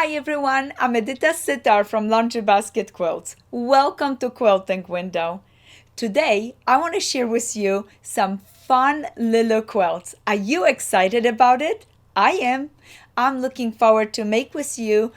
Hi everyone, I'm Edyta Sitar from Laundry Basket Quilts. Welcome to Quilting Window. Today, I want to share with you some fun little quilts. Are you excited about it? I am. I'm looking forward to make with you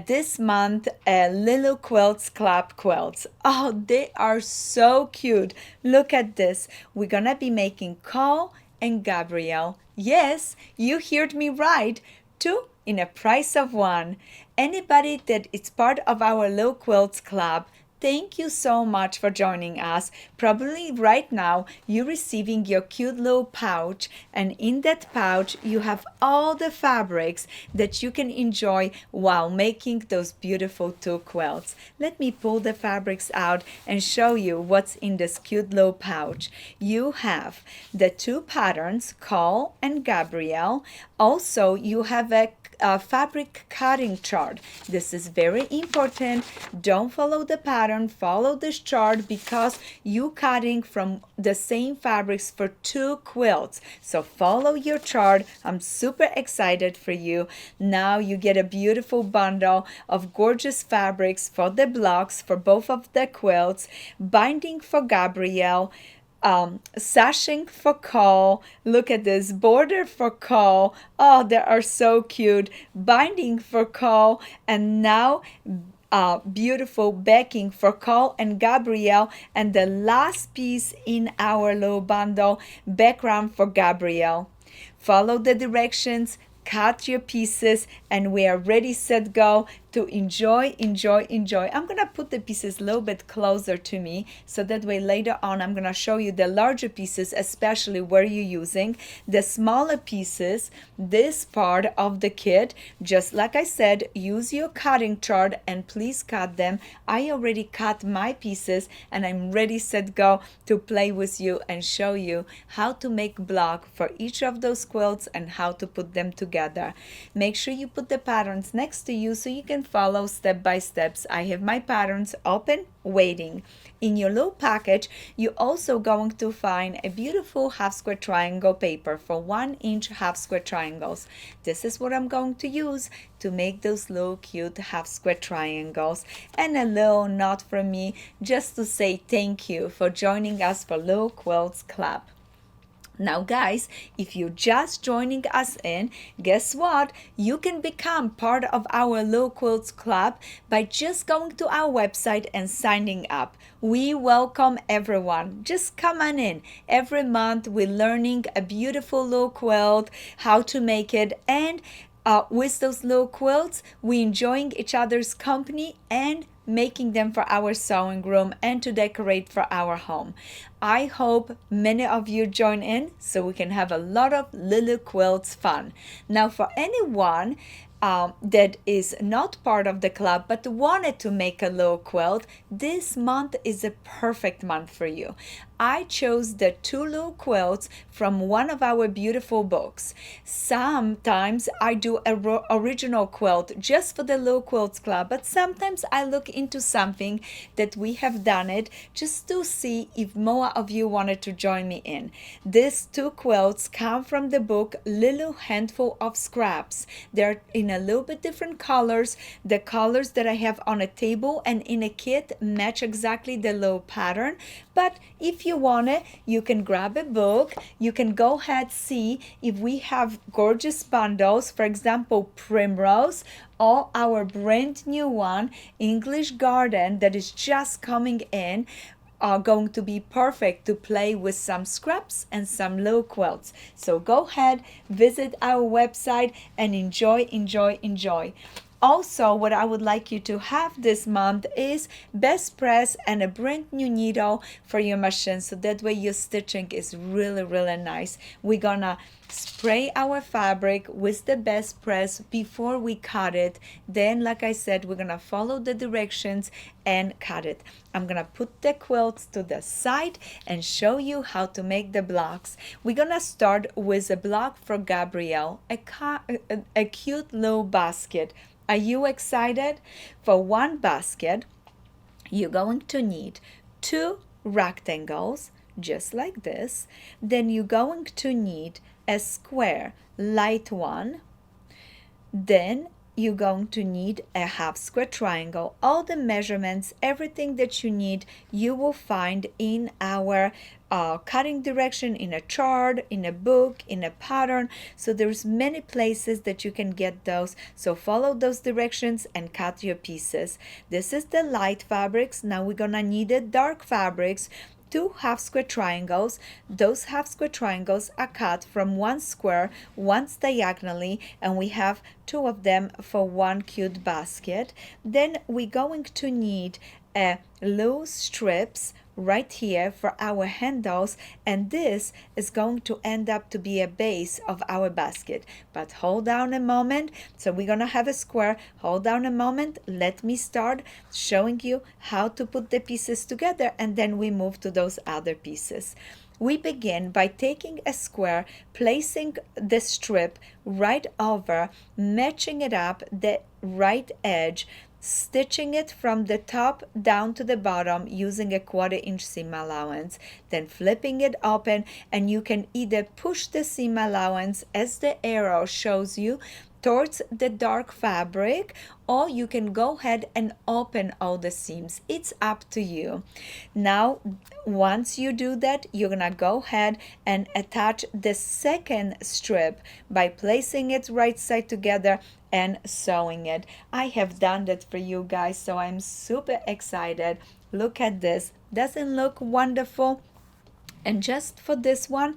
this month a Little Quilts Club quilts. Oh, they are so cute. Look at this. We're gonna be making Cole and Gabrielle. Yes, you heard me right. Two in a price of one. Anybody that is part of our Little Quilts Club, thank you so much for joining us. Probably right now you're receiving your cute little pouch, and in that pouch you have all the fabrics that you can enjoy while making those beautiful two quilts. Let me pull the fabrics out and show you what's in this cute little pouch. You have the two patterns, Cole and Gabrielle. Also, you have a fabric cutting chart. This is very important. Don't follow the pattern, follow this chart because you cutting from the same fabrics for two quilts. So follow your chart. I'm super excited for you. Now you get a beautiful bundle of gorgeous fabrics for the blocks for both of the quilts, binding for Gabrielle, sashing for Cole. Look at this border for Cole. Oh, they are so cute. Binding for Cole, and now beautiful backing for Cole and Gabrielle, and the last piece in our little bundle, background for Gabrielle. Follow the directions, cut your pieces, and we are ready, set, go to enjoy. I'm gonna put the pieces a little bit closer to me so that way later on I'm gonna show you the larger pieces, especially where you're using the smaller pieces. This part of the kit, just like I said, use your cutting chart and please cut them. I already cut my pieces and I'm ready, set, go to play with you and show you how to make block for each of those quilts and how to put them together. Make sure you put the patterns next to you so you can follow step by steps. I have my patterns open, waiting. In your little package, you're also going to find a beautiful half square triangle paper for 1-inch half square triangles. This is what I'm going to use to make those little cute half square triangles, and a little note from me just to say thank you for joining us for Little Quilts Club. Now guys, if you're just joining us in, guess what? You can become part of our Little Quilts Club by just going to our website and signing up. We welcome everyone. Just come on in. Every month we're learning a beautiful little quilt, how to make it, and with those little quilts, we're enjoying each other's company and making them for our sewing room and to decorate for our home. I hope many of you join in so we can have a lot of little quilts fun. Now for anyone that is not part of the club but wanted to make a little quilt, this month is a perfect month for you. I chose the two little quilts from one of our beautiful books. Sometimes I do a original quilt just for the Little Quilts Club, but sometimes I look into something that we have done it just to see if more of you wanted to join me in. These two quilts come from the book Little Handful of Scraps. They're in a little bit different colors. The colors that I have on a table and in a kit match exactly the little pattern, but if you want it, you can grab a book. You can go ahead, see if we have gorgeous bundles, for example, Primrose, or our brand new one, English Garden, that is just coming in, are going to be perfect to play with some scraps and some little quilts. So go ahead, visit our website and enjoy. Also, what I would like you to have this month is best press and a brand new needle for your machine, so that way your stitching is really nice. We're gonna spray our fabric with the best press before we cut it. Then, like I said, we're gonna follow the directions and cut it. I'm gonna put the quilts to the side and show you how to make the blocks. We're gonna start with a block for Gabrielle, a cute little basket. Are you excited? For one basket, you're going to need 2 rectangles, just like this. Then you're going to need a square, light one. Then you're going to need a half square triangle. All the measurements, everything that you need, you will find in our cutting direction, in a chart, in a book, in a pattern. So there's many places that you can get those. So follow those directions and cut your pieces. This is the light fabrics. Now we're gonna need the dark fabrics. 2 half square triangles. Those half square triangles are cut from one square, once diagonally, and we have 2 of them for one cute basket. Then we're going to need loose strips right here for our handles, and this is going to end up to be a base of our basket. But hold down a moment. So we're gonna have a square. Hold down a moment. Let me start showing you how to put the pieces together, and then we move to those other pieces. We begin by taking a square, placing the strip right over, matching it up the right edge, stitching it from the top down to the bottom using a 1/4 inch seam allowance, then flipping it open, and you can either push the seam allowance as the arrow shows you towards the dark fabric, or you can go ahead and open all the seams. It's up to you. Now, once you do that, you're gonna go ahead and attach the second strip by placing it right side together and sewing it. I have done that for you guys, so I'm super excited. Look at this. Doesn't look wonderful? And just for this one,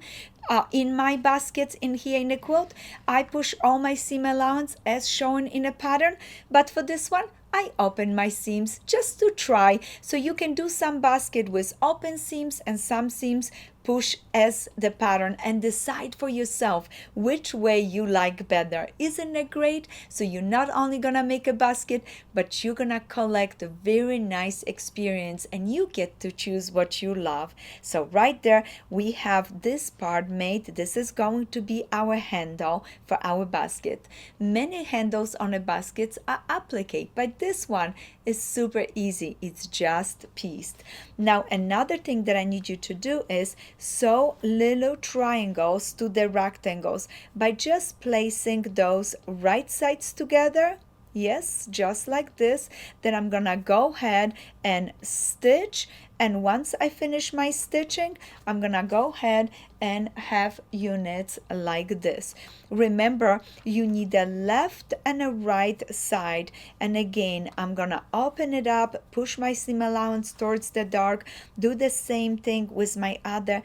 in my baskets in here in the quilt, I push all my seam allowance as shown in a pattern, but for this one, I open my seams just to try. So you can do some basket with open seams and some seams push as the pattern, and decide for yourself which way you like better. Isn't it great? So you're not only gonna make a basket, but you're gonna collect a very nice experience, and you get to choose what you love. So right there we have this part made. This is going to be our handle for our basket. Many handles on a basket are applique, but this one is super easy. It's just pieced. Now another thing that I need you to do is sew little triangles to the rectangles by just placing those right sides together. Yes, just like this. Then I'm gonna go ahead and stitch, and once I finish my stitching, I'm gonna go ahead and have units like this. Remember, you need a left and a right side, and again I'm gonna open it up, push my seam allowance towards the dark, do the same thing with my other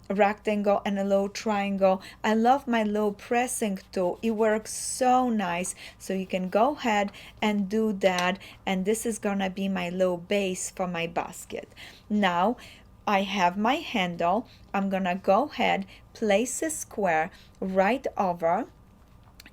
rectangle and a little triangle. I love my little pressing tool. It works so nice. So you can go ahead and do that, and this is gonna be my little base for my basket. Now I have my handle. I'm gonna go ahead, place a square right over,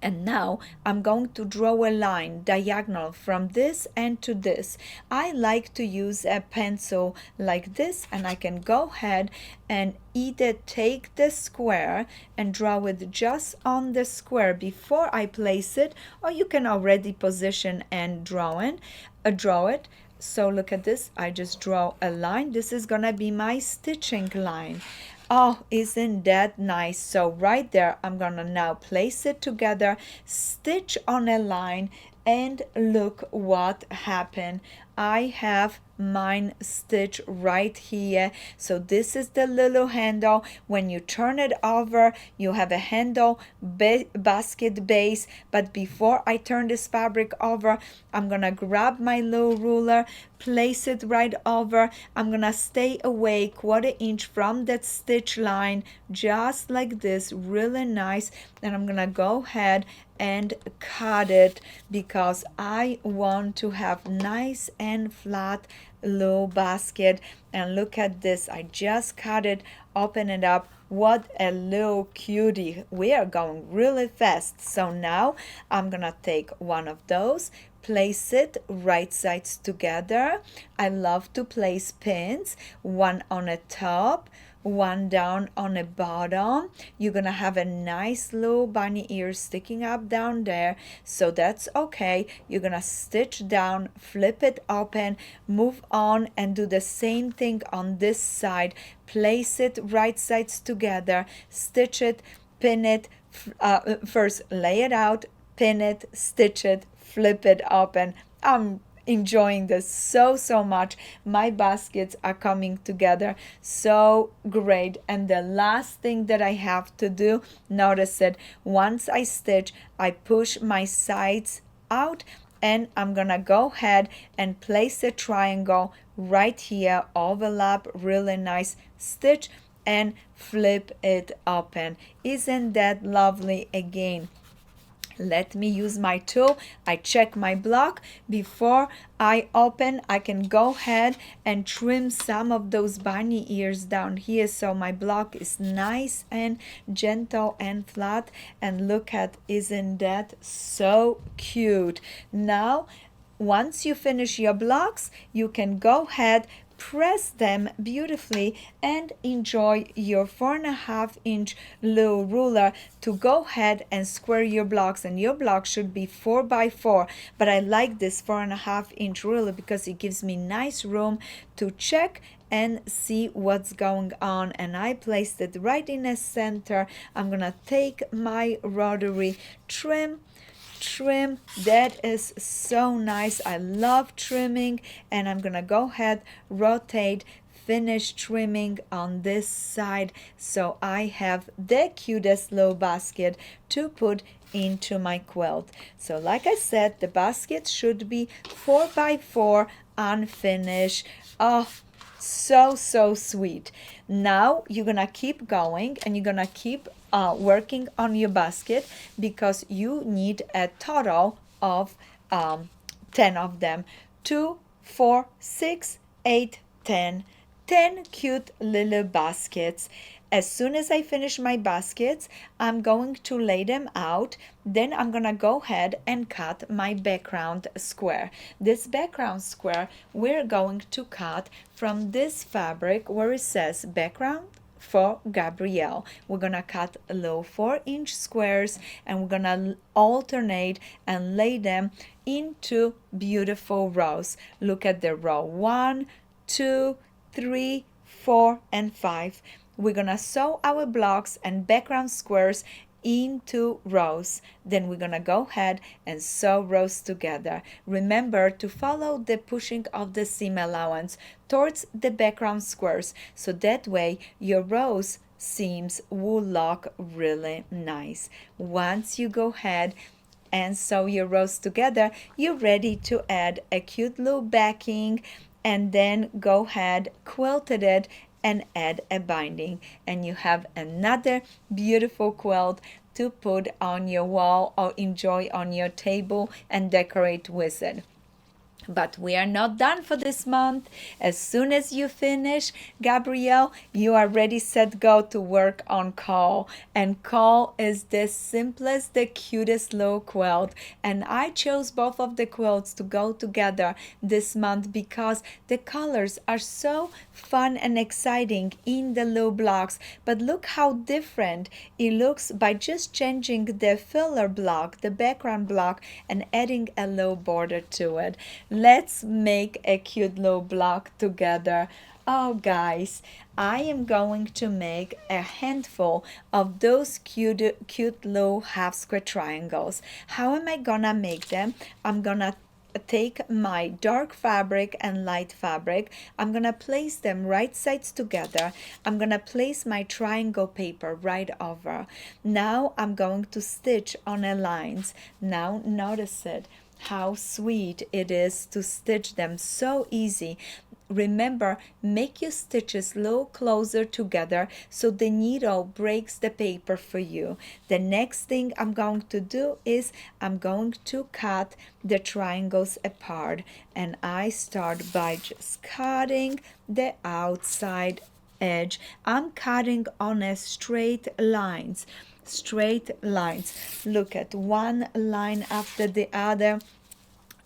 and now I'm going to draw a line diagonal from this end to this. I like to use a pencil like this, and I can go ahead and either take the square and draw it just on the square before I place it, or you can already position and draw it. So look at this. I just draw a line. This is gonna be my stitching line. Oh, isn't that nice? So right there, I'm gonna now place it together, stitch on a line, and look what happened. I have mine stitch right here. So this is the little handle. When you turn it over, you have a handle basket base. But before I turn this fabric over, I'm gonna grab my little ruler, place it right over. I'm gonna stay away 1/4 inch from that stitch line, just like this, really nice. And I'm gonna go ahead and cut it because I want to have nice and flat little basket. And look at this, I just cut it, open it up. What a little cutie. We are going really fast. So now I'm gonna take one of those, place it right sides together. I love to place pins, one on the top, one down on the bottom. You're gonna have a nice little bunny ear sticking up down there, so that's okay. You're gonna stitch down, flip it open, move on, and do the same thing on this side. Place it right sides together, stitch it, pin it. First lay it out, pin it, stitch it, flip it open. I'm enjoying this so much. My baskets are coming together so great. And the last thing that I have to do, notice it, once I stitch, I push my sides out, and I'm gonna go ahead and place a triangle right here, overlap, really nice stitch, and flip it open. Isn't that lovely? Again, let me use my tool. I check my block before I open. I can go ahead and trim some of those bunny ears down here so my block is nice and gentle and flat. And look at, isn't that so cute? Now, once you finish your blocks, you can go ahead, press them beautifully, and enjoy your 4.5-inch little ruler to go ahead and square your blocks. And your block should be 4x4, but I like this 4.5-inch ruler because it gives me nice room to check and see what's going on. And I placed it right in the center. I'm gonna take my rotary trim, that is so nice. I love trimming, and I'm gonna go ahead, rotate, finish trimming on this side so I have the cutest little basket to put into my quilt. So like I said, the basket should be 4x4 unfinished. Oh, so sweet. Now you're gonna keep going, and you're gonna keep working on your basket because you need a total of 10 of them. 2, 4, 6, 8, 10. 10 cute little baskets. As soon as I finish my baskets, I'm going to lay them out. Then I'm gonna go ahead and cut my background square. This background square we're going to cut from this fabric where it says background for Gabrielle. We're gonna cut little 4-inch squares, and we're gonna alternate and lay them into beautiful rows. Look at the row 1, 2, 3, 4, and 5. We're gonna sew our blocks and background squares into rows. Then we're gonna go ahead and sew rows together. Remember to follow the pushing of the seam allowance towards the background squares, so that way your rows seams will look really nice. Once you go ahead and sew your rows together, you're ready to add a cute little backing, and then go ahead, quilted it, and add a binding, and you have another beautiful quilt to put on your wall or enjoy on your table and decorate with it. But we are not done for this month. As soon as you finish, Gabrielle, you are ready, set, go to work on Call. And Call is the simplest, the cutest little quilt. And I chose both of the quilts to go together this month because the colors are so fun and exciting in the little blocks. But look how different it looks by just changing the filler block, the background block, and adding a little border to it. Let's make a cute little block together. Oh guys, I am going to make a handful of those cute little half square triangles. How am I gonna make them? I'm gonna take my dark fabric and light fabric. I'm gonna place them right sides together. I'm gonna place my triangle paper right over. Now I'm going to stitch on the lines. Now notice it, how sweet it is to stitch them, so easy. Remember, make your stitches a little closer together so the needle breaks the paper for you. The next thing I'm going to do is I'm going to cut the triangles apart, and I start by just cutting the outside edge. I'm cutting on a straight lines. Look at one line after the other.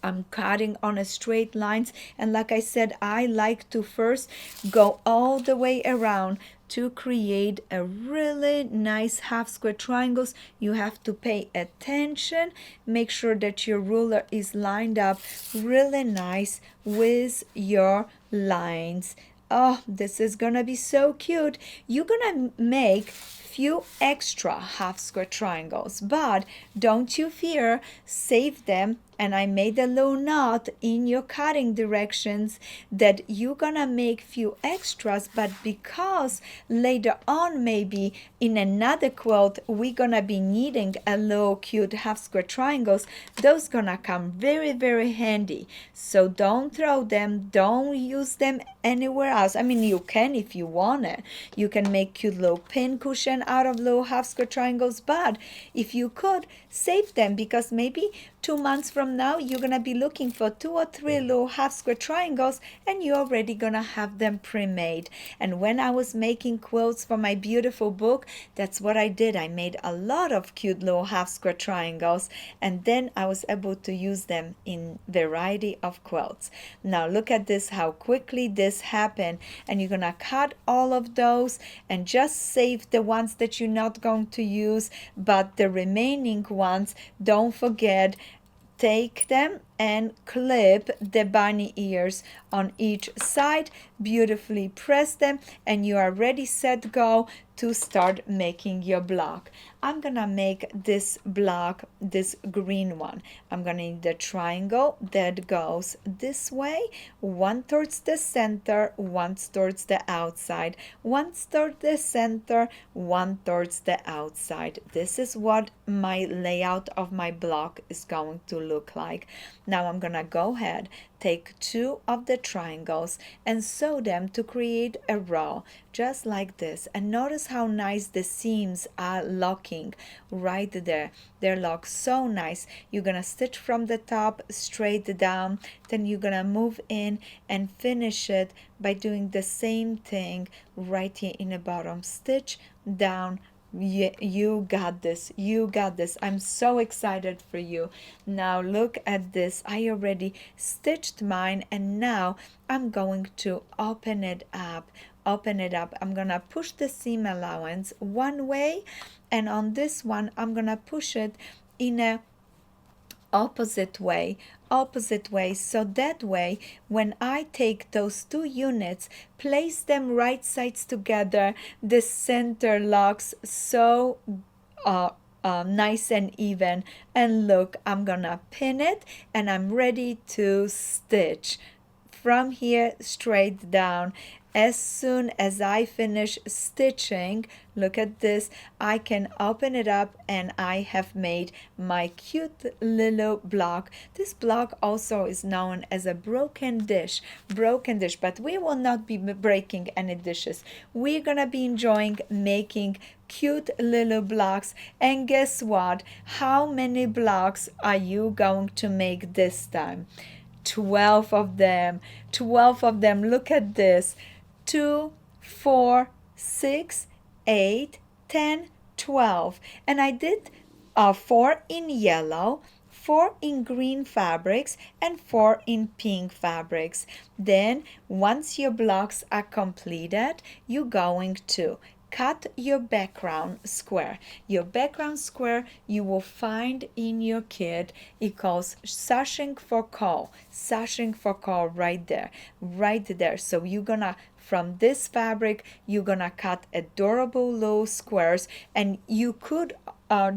I'm cutting on a straight lines, and like I said, I like to first go all the way around to create a really nice half square triangles. You have to pay attention, make sure that your ruler is lined up really nice with your lines. Oh, this is gonna be so cute. You're gonna make few extra half square triangles, but don't you fear, save them. And I made a little knot in your cutting directions that you're gonna make few extras, but because later on maybe in another quilt we're gonna be needing a little cute half square triangles, those gonna come very, very handy. So don't throw them, don't use them anywhere else. I mean, you can if you want it. You can make cute little pin cushion out of little half square triangles, but if you could, save them, because maybe 2 months from now you're gonna be looking for 2 or 3 little half square triangles and you're already gonna have them pre-made. And when I was making quilts for my beautiful book, that's what I did. I made a lot of cute little half square triangles, and then I was able to use them in variety of quilts. Now look at this, how quickly this happened. And you're gonna cut all of those and just save the ones that you're not going to use, but the remaining ones, don't forget, take them and clip the bunny ears on each side, beautifully press them, and you are ready, set, go to start making your block. I'm gonna make this block, this green one. I'm gonna need the triangle that goes this way, one towards the center, one towards the outside, one towards the center, one towards the outside. This is what my layout of my block is going to look like. Now I'm gonna go ahead, take 2 of the triangles and sew them to create a row, just like this. And notice how nice the seams are locking right there. They're locked so nice. You're gonna stitch from the top straight down, then you're gonna move in and finish it by doing the same thing right here in the bottom. Stitch down. You got this. You got this. I'm so excited for you. Now look at this. I already stitched mine, and now I'm going to open it up. Open it up. I'm gonna push the seam allowance one way, and on this one I'm gonna push it in a opposite way, so that way when I take those 2 units, place them right sides together, the center locks so nice and even. And look, I'm gonna pin it and I'm ready to stitch from here straight down. As soon as I finish stitching, look at this, I can open it up and I have made my cute little block. This block also is known as a broken dish, but we will not be breaking any dishes. We're gonna be enjoying making cute little blocks. And guess what? How many blocks are you going to make this time? 12 of them. 12 of them. Look at this. 2, 4, 6, 8, 10, 12. And I did 4 in yellow, 4 in green fabrics, and 4 in pink fabrics. Then once your blocks are completed, you're going to cut your background square. Your background square you will find in your kit. It calls sashing for call. Sashing for call right there. Right there. So you're gonna, from this fabric, you're gonna cut adorable little squares, and you could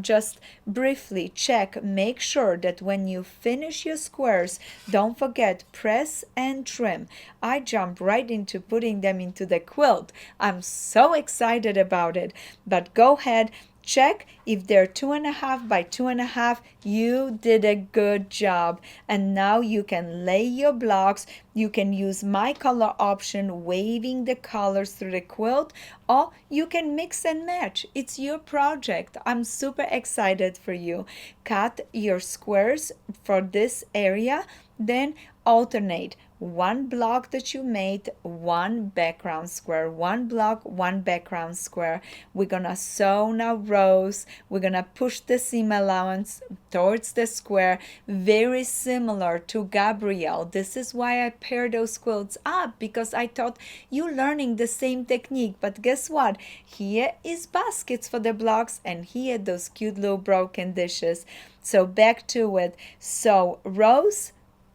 just briefly check, make sure that when you finish your squares, don't forget, press and trim. I jump right into putting them into the quilt. I'm so excited about it, but go ahead, check if they're 2.5 by 2.5. You did a good job. And now you can lay your blocks. You can use my color option, waving the colors through the quilt, or you can mix and match. It's your project. I'm super excited for you. Cut your squares for this area, then alternate. One block that you made, one background square, one block, one background square. We're gonna sew now rows. We're gonna push the seam allowance towards the square, very similar to Gabrielle. This is why I pair those quilts up, because I thought you learning the same technique. But guess what? Here is baskets for the blocks, and here those cute little broken dishes. So back to it. So rows,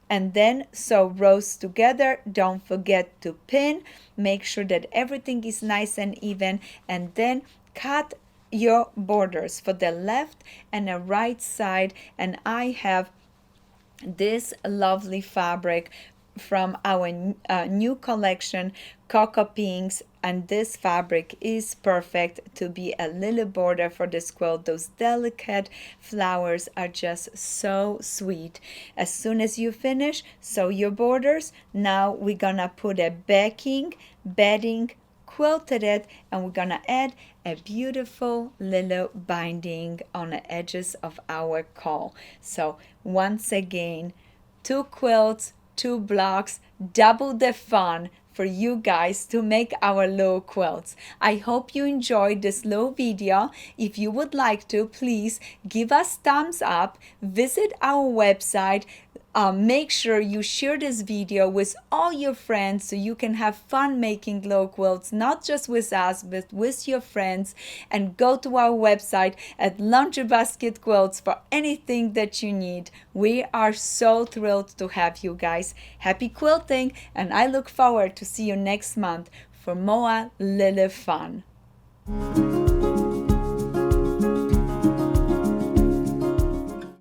and then sew rows together. Don't forget to pin. Make sure that everything is nice and even, and then cut your borders for the left and the right side. And I have this lovely fabric from our new collection, Cocoa Pinks, and this fabric is perfect to be a little border for this quilt. Those delicate flowers are just so sweet. As soon as you finish, sew your borders. Now we're gonna put a backing, bedding, quilted it, and we're gonna add a beautiful little binding on the edges of our caul. So once again, 2 quilts, 2 blocks, double the fun for you guys to make our little quilts. I hope you enjoyed this little video. If you would like to, please give us thumbs up, visit our website. Make sure you share this video with all your friends so you can have fun making little quilts, not just with us, but with your friends. And go to our website at Laundry Basket Quilts for anything that you need. We are so thrilled to have you guys. Happy quilting, and I look forward to see you next month for more little fun.